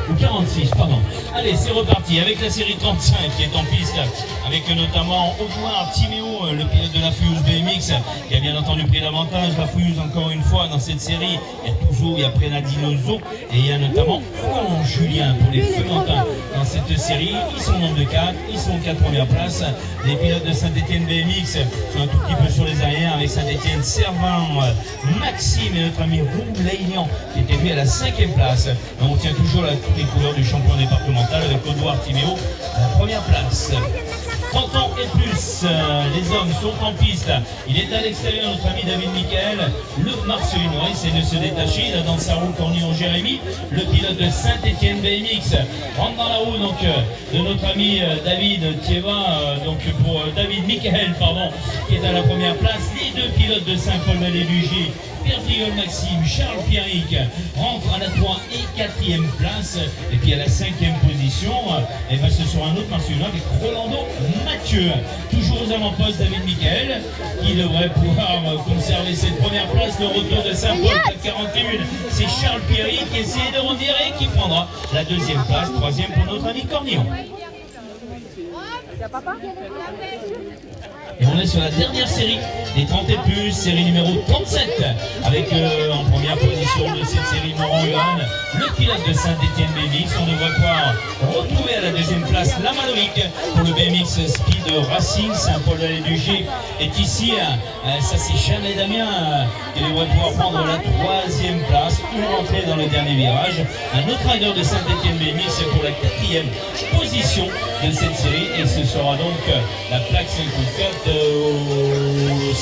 ou 46, pardon. Allez, c'est reparti avec la série 35 qui est en piste, avec notamment Audouard Timéo, le pilote de la Fuse BMX, qui a bien entendu pris l'avantage. La Fuse, encore une fois, dans cette série, il y a Prénadino Zo, et il y a notamment Florent Julien pour les Fenantins. Dans cette série, ils sont nombre de 4, ils sont 4 premières places. Les pilotes de Saint-Etienne BMX sont un tout petit peu sur les arrières, avec Saint-Etienne Servan, Maxime et notre ami Roux-Laignan, qui était lui à la 5e place. On tient toujours toutes les couleurs du champion départemental avec Audouard Timéo à la première place. 30 ans et plus, les hommes sont en piste. Il est à l'extérieur, notre ami David Michael, le Marcelinois, essaie de se détacher, il a dans sa roue Cornillon Jérémy, le pilote de Saint-Etienne BMX. Rentre dans la roue donc de notre ami David Thieva, donc pour David Michael, pardon, qui est à la première place. Les deux pilotes de Saint-Paul-Vallée-du-Gé, Pierre Frigol Maxime, Charles Pierrick rentrent à la 3 et 4e place. Et puis à la 5e position, et ben ce sera un autre Marcelinois avec Rolando Mathieu. Toujours aux avant-postes, David Michael, qui devrait pouvoir conserver cette première place. Le retour de Saint-Paul, 41, c'est Charles Pierrick qui essaie de retirer, qui prendra la 2e place, 3e pour notre ami Cornillon. Et on est sur la dernière série des 30 et plus, série numéro 37, avec en première position de cette série Laurent Huan, le pilote de Saint-Etienne BMX. On devrait pouvoir retrouver à la 2e place la Maloïc pour le BMX Speed Racing. Saint-Paul-Vallée-du-Gé est ici, ça c'est Charles et Damien qui devrait pouvoir prendre la 3e place ou rentrer dans le dernier virage. Un autre rider de Saint-Etienne BMX pour la 4e position de cette série, et ce sera donc la plaque 54 au